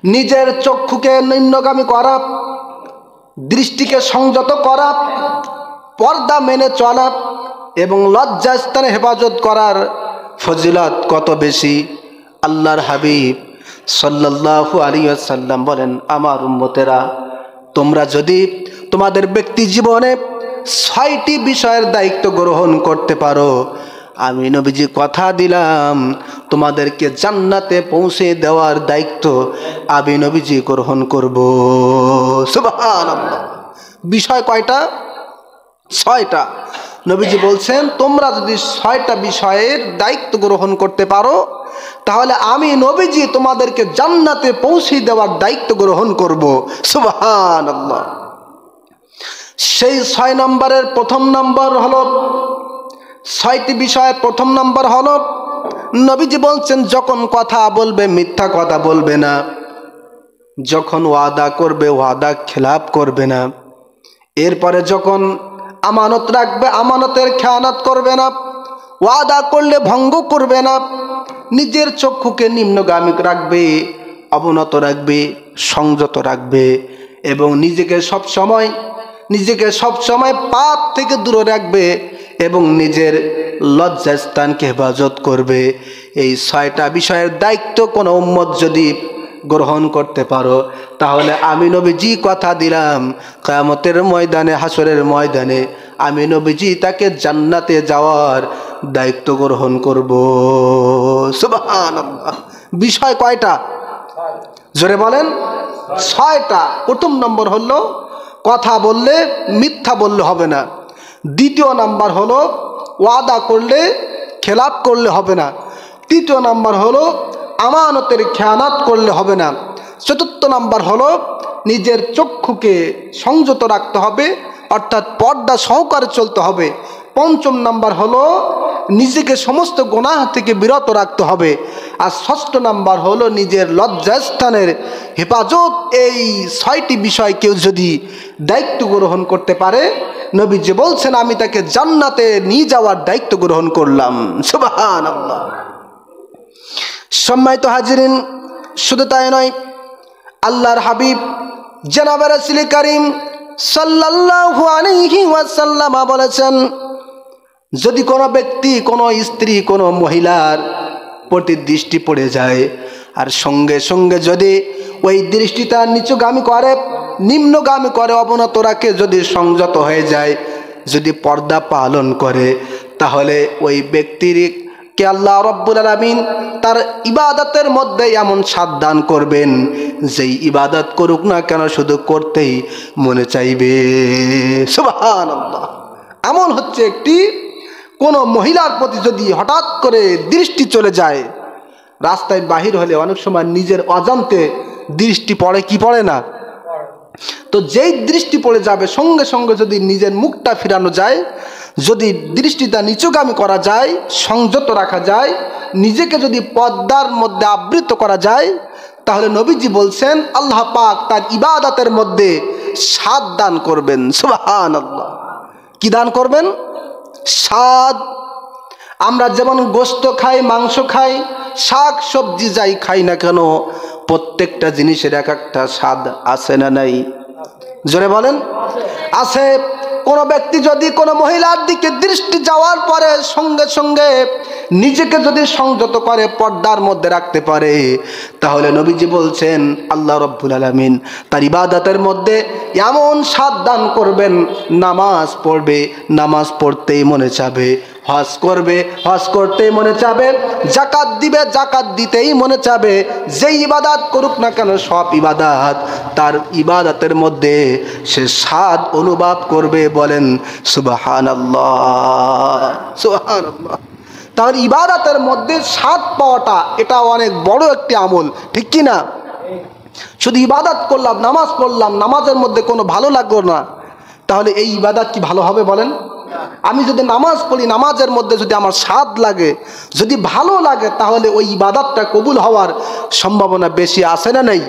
নিজের চক্ষুকে নিম্নগামী করা, দৃষ্টিকে সংযত করা, পর্দা মেনে চলা এবং লজ্জাস্থানে হেফাজত করার ফজিলত কত বেশি। আল্লাহর হাবিব সাল্লাল্লাহু আলাইহি ওয়াসাল্লাম বলেন, আমার উম্মতেরা, তোমরা যদি তোমাদের ব্যক্তি জীবনে ৬টি বিষয়ের দায়িত্ব গ্রহণ করতে পারো, আমি নবীজি কথা দিলাম তোমাদেরকে জান্নাতে পৌঁছে দেওয়ার দায়িত্ব আমি নবীজি গ্রহণ করব। সুবহানাল্লাহ। বিষয় কয়টা? ৬টা। নবীজি বলছেন, তোমরা যদি ৬টা বিষয়ের দায়িত্ব গ্রহণ করতে পারো, তাহলে আমি নবীজি তোমাদেরকে জান্নাতে পৌঁছে দেওয়ার দায়িত্ব গ্রহণ করব। সুবহানাল্লাহ। সেই ৬ নম্বরের প্রথম নম্বর হলো, ৬টি বিষয়ের প্রথম নম্বর হলো, নবীজি বলছেন যখন কথা বলবে মিথ্যা কথা বলবে না, যখন ওয়াদা করবে ওয়াদা খেলাপ করবে না, এরপরে যখন আমানত রাখবে আমানতের খেয়ানত করবে না, ওয়াদা করলে ভঙ্গ করবে না, নিজের চক্ষুকে নিম্নগামী রাখবে, অবনত রাখবে, সংযত রাখবে এবং নিজেকে সবসময় পাপ থেকে দূরে রাখবে এবং নিজের লজ্জাস্থানকে হেফাজত করবে। এই ৬টা বিষয়ের দায়িত্ব কোনো উম্মত যদি গ্রহণ করতে পারো, তাহলে আমি নবীজি কথা দিলাম কিয়ামতের ময়দানে, হাসরের ময়দানে আমি নবীজি তাকে জান্নাতে যাওয়ার দায়িত্ব গ্রহণ করব। সুবহানাল্লাহ। বিষয় কয়টা? জোরে বলেন। ৬টা। প্রথম নম্বর হলো, কথা বললে মিথ্যা বললে হবে না। দ্বিতীয় নাম্বার হলো, ওয়াদা করলে খেলাপ করলে হবে না। তৃতীয় নাম্বার হলো, আমানতের খেয়ানত করলে হবে না। চতুর্থ নাম্বার হলো, নিজের চক্ষুকে সংযত রাখতে হবে, অর্থাৎ পর্দা সহকারে চলতে হবে। পঞ্চম নাম্বার হলো, নিজেকে সমস্ত গুনাহ থেকে বিরত রাখতে হবে। আর ষষ্ঠ নাম্বার হলো, নিজের লজ্জাস্থানের হেফাজত। এই ৬টি বিষয় কেউ যদি দায়িত্ব গ্রহণ করতে পারে, নবীজি বলছেন আমি তাকে জান্নাতে নিয়ে যাওয়ার দায়িত্ব গ্রহণ করলাম। সুবহানাল্লাহ। সম্মানিত হাজিরিন, শুধু তাই নয়, আল্লাহর হাবিব জনাবে রাসূল করিম সাল্লাল্লাহু আলাইহি ওয়াসাল্লাম বলেছেন, যদি কোনো ব্যক্তি, কোনো স্ত্রী, কোনো মহিলার প্রতি দৃষ্টি পড়ে যায় আর সঙ্গে সঙ্গে যদি ওই দৃষ্টিটা নিচুগামী করে, নিম্নগামী করে, অবনত রাখে, যদি সংযত হয়ে যায়, যদি পর্দা পালন করে, তাহলে ওই ব্যক্তির কে আল্লাহ রাব্বুল আলামিন তার ইবাদতের মধ্যে এমন স্বাদ দান করবেন, যেই ইবাদত করুক না কেন শুধু করতেই মনে চাইবে। সুবহানাল্লাহ। এমন হচ্ছে, একটি কোনো মহিলার প্রতি যদি হঠাৎ করে দৃষ্টি চলে যায়, রাস্তায় বাহির হলে অনেক সময় নিজের অজান্তে দৃষ্টি পড়ে কি পড়ে না, তো যেই দৃষ্টি পড়ে যাবে সঙ্গে সঙ্গে যদি নিজের মুখটা ফিরানো যায়, যদি দৃষ্টিটা নিচুগামী করা যায়, সংযত রাখা যায়, নিজেকে যদি পর্দার মধ্যে আবৃত করা যায়, তাহলে নবীজি বলছেন আল্লাহ পাক তার ইবাদতের মধ্যে স্বাদ দান করবেন। সুবহানাল্লাহ। কি দান করবেন? স্বাদ। আমরা যেমন গোশত খাই, মাংস খাই, শাক সবজি যাই খাই না কেন, প্রত্যেকটা জিনিসের এক একটা স্বাদ আছে না নাই? জোরে বলেন। আছে। কোনো ব্যক্তি যদি কোনো মহিলার দিকে দৃষ্টি যাওয়ার পরে সঙ্গে সঙ্গে নিজেকে যদি সংযত করে, পর্দার মধ্যে রাখতে পারে, তাহলে নবীজি বলছেন আল্লাহ রাব্বুল আলামিন তার ইবাদতের মধ্যে এমন স্বাদ দান করবেন, নামাজ পড়বে, নামাজ পড়তেই মনে চাবে, হজ করবে, হজ করতেই মনে চাবে, যাকাত দিবে, যাকাত দিতেই মনে চাবে, যেই ইবাদত করুক না কেন সব ইবাদত তার ইবাদতের মধ্যে সে স্বাদ অনুভব করবে। বলেন সুবহানাল্লাহ। সুবহানাল্লাহ। তার ইবাদতের মধ্যে স্বাদ পাওয়াটা এটা অনেক বড় একটি আমল, ঠিক কি না? শুধু ইবাদত করলাম, নামাজ পড়লাম, নামাজের মধ্যে কোনো ভালো লাগলো না, তাহলে এই ইবাদত কি ভালো হবে বলেন? আমি যদি নামাজ পড়ি, নামাজের মধ্যে যদি আমার স্বাদ লাগে, যদি ভালো লাগে, তাহলে ওই ইবাদতটা কবুল হওয়ার সম্ভাবনা বেশি আছে না নেই?